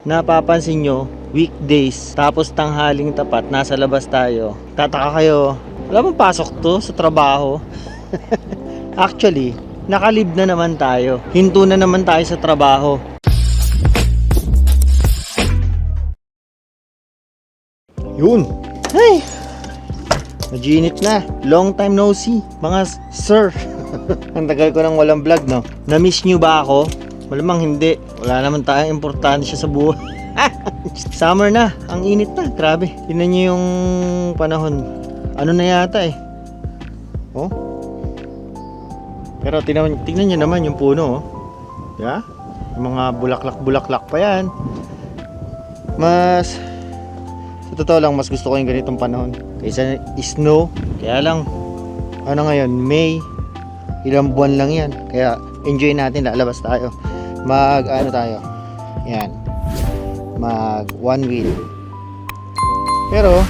napapansin nyo, weekdays, tapos tanghaling tapat, nasa labas tayo. Tataka kayo, wala bang pasok to sa trabaho? Actually, nakalib na naman tayo. Hinto na naman tayo sa trabaho. Yun! Ay! Naginit na. Long time no see, mga sir. Ang tagal ko nang walang vlog, no? Na-miss nyo ba ako? Malamang hindi. Wala naman tayong importansya sa buhay. Summer na. Ang init na. Grabe. Tingnan nyo yung panahon. Ano na yata eh. Oh? Pero tingnan nyo naman yung puno, oh. Yeah? Yung mga bulaklak-bulaklak pa yan. Sa totoo lang, mas gusto ko yung ganitong panahon kaysa snow. Kaya lang, ano ngayon, May, ilang buwan lang yan. Kaya enjoy natin, lalabas tayo. Yan, mag one wheel. Pero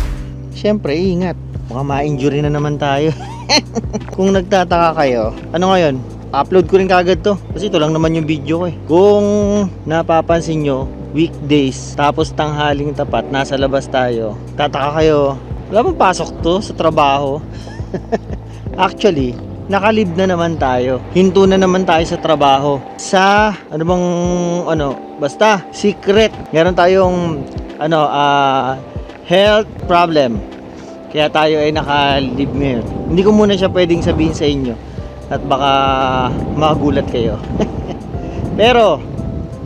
syempre ingat, baka ma-injury na naman tayo. Kung nagtataka kayo, ano ngayon, upload ko rin kagad to kasi ito lang naman yung video ko eh. Kung napapansin nyo, weekdays, tapos tanghaling tapat, nasa labas tayo. Tataka kayo, wala bang pasok to sa trabaho? Actually, nakalib na naman tayo. Hinto na naman tayo sa trabaho. Sa basta secret. Meron tayong health problem. Kaya tayo ay nakalib ngayon. Hindi ko muna siya pwedeng sabihin sa inyo at baka magulat kayo. Pero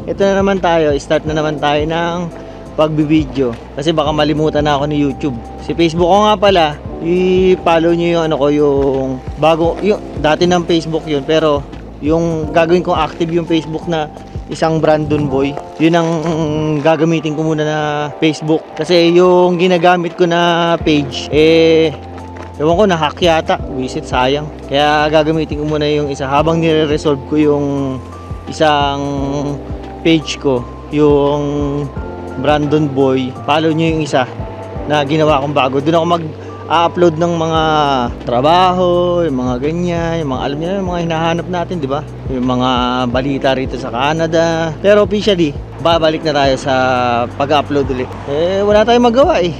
ito na naman tayo, start na naman tayo ng pagbibideo. Kasi baka malimutan na ako ni YouTube. Si Facebook ko nga pala, i-follow nyo yung yung bago, yung dati ng Facebook yun, pero yung gagawin kong active yung Facebook na isang Brandon Boy, yun ang gagamitin ko muna na Facebook. Kasi yung ginagamit ko na page, ewan ko, na-hack yata, visit, sayang. Kaya gagamitin ko muna yung isa habang nire-resolve ko yung isang page ko, yung Brandon Boy. Follow nyo yung isa na ginawa kong bago. Doon ako mag-upload ng mga trabaho, yung mga ganyan, yung mga alam niyo, yung mga hinahanap natin, di ba? Yung mga balita rito sa Canada. Pero officially, babalik na tayo sa pag-upload ulit. Wala tayong magawa eh.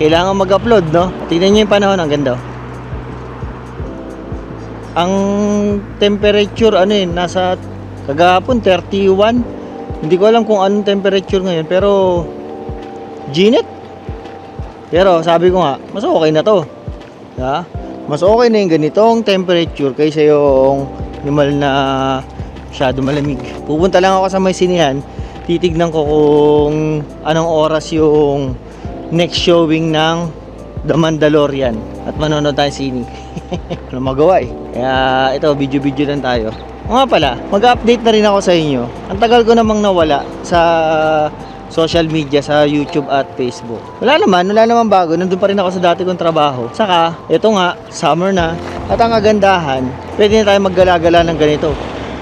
Kailangan mag-upload, no? Tingnan niyo yung panahon, ang ganda. Ang temperature, nasa kagahapon 31. Hindi ko alam kung anong temperature ngayon, pero ginit. Pero sabi ko nga, mas okay na to. Ha? Mas okay na yung ganitong temperature kaysa yung normal na masyado malamig. Pupunta lang ako sa may sinihan, titignan ko kung anong oras yung next showing ng The Mandalorian at manonood tayo sini. Walang magawa eh. Kaya ito, video lang tayo. O nga pala, mag-update na rin ako sa inyo. Ang tagal ko namang nawala sa social media, sa YouTube at Facebook. Wala naman bago. Nandun pa rin ako sa dati kong trabaho. Saka, ito nga, summer na. At ang kagandahan, pwede na tayo maggala-gala ng ganito.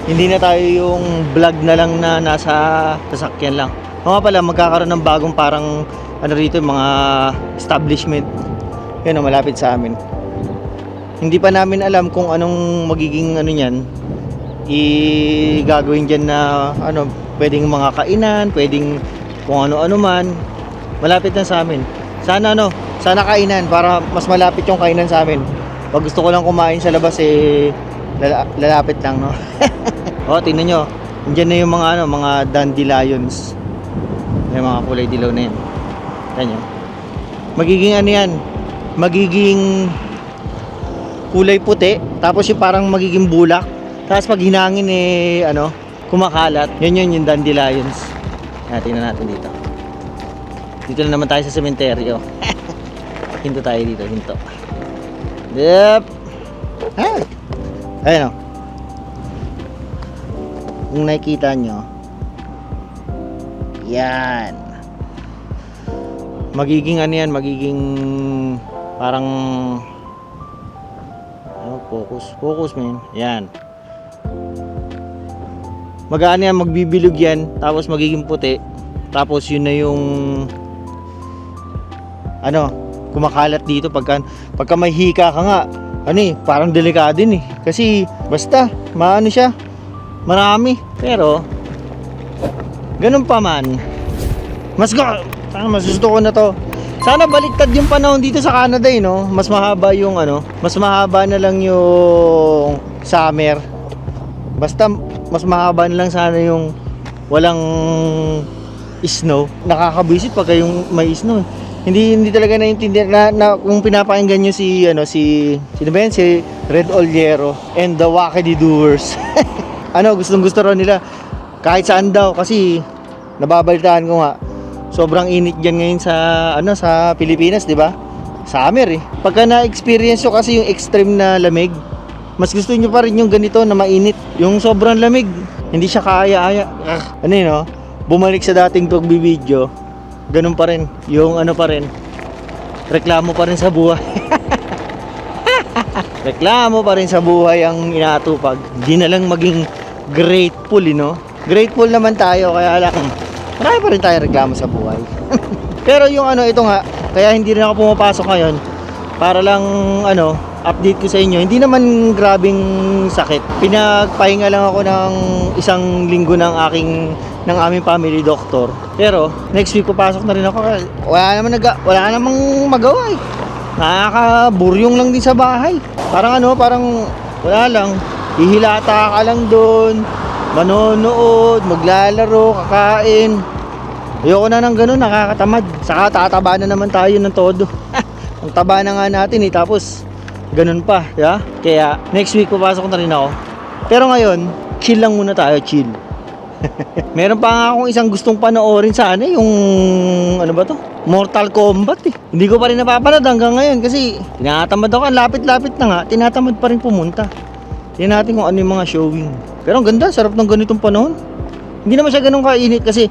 Hindi na tayo yung vlog na lang na nasa sasakyan lang. O nga pala, magkakaroon ng bagong parang rito, mga establishment. Yan o, malapit sa amin. Hindi pa namin alam kung anong magiging niyan. Gagawin dyan na pwedeng mga kainan, pwedeng kung ano-ano man. Malapit na sa amin. Sana kainan para mas malapit yung kainan sa amin. Pag gusto ko lang kumain sa labas lalapit lang, no? O, tingnan nyo. Diyan na yung mga dandelions. May mga kulay dilaw na yan. Ganyan. Magiging yan? Magiging kulay puti, tapos yung parang magiging bulak. Tapos pag hinangin kumakalat. Yun yung dandelions. Tingnan natin dito. Dito na naman tayo sa sementeryo. Hinto tayo dito, hinto. Yep. Ayun o. Kung nakikita nyo, yan. Magiging magiging parang focus man. Yan. Magbibilog yan, tapos magiging puti. Tapos yun na yung kumakalat dito pagka may hika ka nga. Parang delikado din eh. Kasi basta siya, marami. Pero ganun pa man, Mas gusto ko na to. Sana baliktad yung panahon dito sa Canada no? Mas mahaba yung mas mahaba na lang yung summer. Basta mas mahaba na lang sana yung walang snow. Nakakabisit pagka yung may snow. Hindi talaga naiintindihan na kung pinapakinggan nyo sino ba yan? Si Red Oliero and the Wackady Doers. Gustong-gusto raw nila kahit saan daw kasi nababalitaan ko nga sobrang init diyan ngayon sa Pilipinas, 'di ba? Summer eh. Pagka na-experience nyo kasi yung extreme na lamig, mas gusto nyo pa rin yung ganito na mainit. Yung sobrang lamig, hindi siya kaaya-aya. Bumalik sa dating pagbibideo, ganun pa rin. Yung pa rin, reklamo pa rin sa buhay. Reklamo pa rin sa buhay ang inaatupag. Hindi na lang maging grateful, Grateful naman tayo, kaya lang marami pa rin tayo reklamo sa buhay. Pero yung ito nga, kaya hindi rin ako pumapasok ngayon para lang update ko sa inyo. Hindi naman grabing sakit. Pinagpahinga lang ako ng isang linggo ng aming family doctor. Pero next week papasok na rin ako. Wala namang magawa eh. Nakakaburyong lang din sa bahay. Parang wala lang. Hihilata ka lang doon, manonood, maglalaro, kakain. Ayoko na ng ganun, nakakatamad. Saka tataba na naman tayo ng todo. Ang taba na nga natin tapos ganun pa, yeah? Kaya next week papasok na rin ako. Pero ngayon, chill lang muna tayo, chill. Meron pa nga akong isang gustong panoorin sana, yung Mortal Kombat eh. Hindi ko pa rin napapanood hanggang ngayon kasi tinatamad ako. Lapit-lapit na nga, tinatamad pa rin pumunta. Tingnan natin kung ano yung mga showing. Pero ang ganda, sarap ng ganitong panahon. Hindi naman siya ganun kainit kasi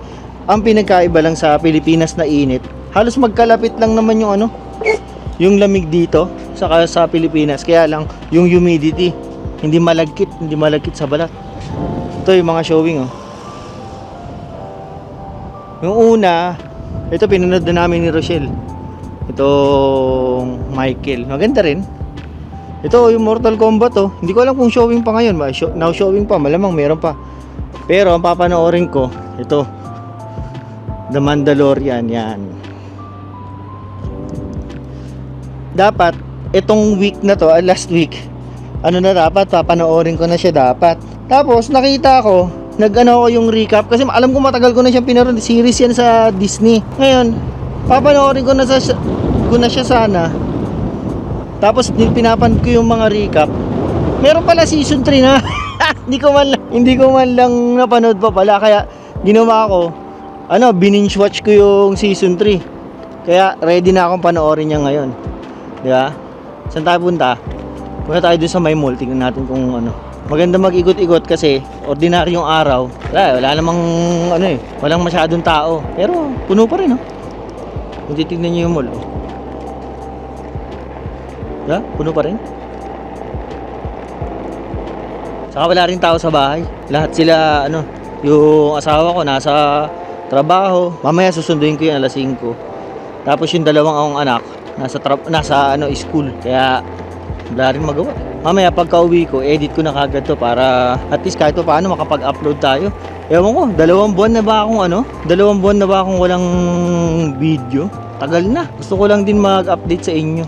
ang pinagkaiba lang sa Pilipinas na init, halos magkalapit lang naman yung lamig dito sa Pilipinas. Kaya lang yung humidity hindi malagkit sa balat. Ito yung mga showing Yung una, ito pinanood na namin ni Rochelle. Itong Michael, maganda rin. Ito yung Mortal Kombat Hindi ko alam kung showing pa ngayon. Now showing pa, malamang meron pa. Pero ang papanoorin ko, ito The Mandalorian, yan. Dapat itong week na to, last week, dapat papanoorin ko na siya dapat. Tapos nakita ko, ko yung recap kasi alam ko matagal ko na siyang pinanood, series yan sa Disney. Ngayon, papanoorin ko na siya sana. Tapos pinapanood ko yung mga recap. Meron pala season 3 na. hindi ko man lang napanood pa pala, kaya ginawa ko bininge watch ko yung season 3. Kaya ready na akong panoorin niya ngayon. Di ba? Saan tayo punta? Punta tayo dun sa may mall. Tingnan natin kung maganda mag-ikot-ikot kasi ordinaryong araw. Wala namang walang masyadong tao. Pero puno pa rin Kung titignan niyo yung mall puno pa rin. Saka wala rin tao sa bahay. Lahat sila yung asawa ko nasa trabaho. Mamaya susunduin ko yung alas 5. Tapos yung dalawang akong anak nasa school. Kaya wala rin magawa. Mamaya pagka uwi ko, edit ko na kagad to para at least kahit paano makapag-upload tayo. Ewan ko, 2 buwan na ba akong walang video? Tagal na. Gusto ko lang din mag-update sa inyo.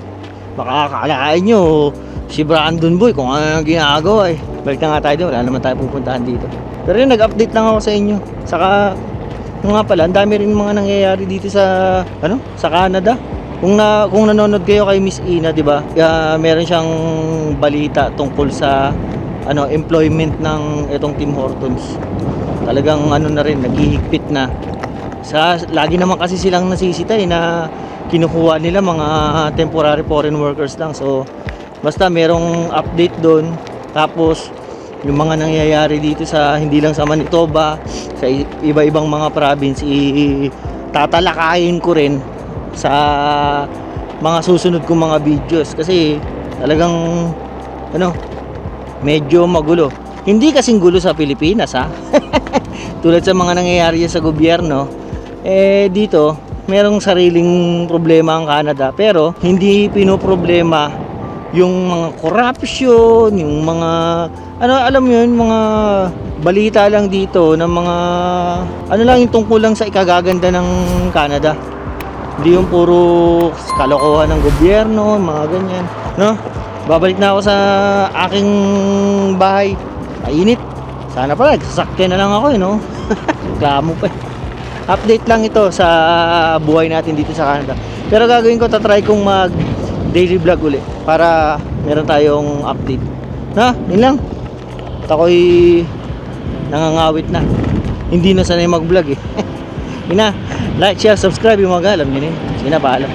Baka akalain nyo si Brandon Boy kung ano ang ginagawa Balik na nga tayo doon, wala naman tayo pupuntahan dito. Pero nag-update lang ako sa inyo. Saka nga pala, ang dami rin mga nangyayari dito sa Canada. Kung nanonood kayo kay Miss Ina, 'di ba? Meron siyang balita tungkol sa employment ng itong Tim Hortons. Talagang na rin, naghihigpit na. Lagi naman kasi silang nasisita na kinukuha nila mga temporary foreign workers lang. So basta merong update doon. Tapos yung mga nangyayari dito hindi lang sa Manitoba, sa iba-ibang mga province, tatalakayin ko rin sa mga susunod kong mga videos kasi talagang medyo magulo. Hindi kasing gulo sa Pilipinas tulad sa mga nangyayari sa gobyerno. Dito merong sariling problema ang Canada, pero hindi pinoproblema yung mga corruption, yung mga ano, alam mo yun, mga balita lang dito ng mga ano lang yung tungkol lang sa ikagaganda ng Canada. Hindi yung puro kalokohan ng gobyerno, mga ganyan, no? Babalik na ako sa aking bahay. Mainit. Sana pala, sasakyan na lang ako no? Reklamo pa. Update lang ito sa buhay natin dito sa Canada. Pero gagawin ko, tatry kong mag daily vlog uli para meron tayong update. Na, yun lang. At ako'y nangangawit na. Hindi na sanay mag vlog eh. Yun na, like, share, subscribe yung mga alam nyo na yun. Sige na, paalam.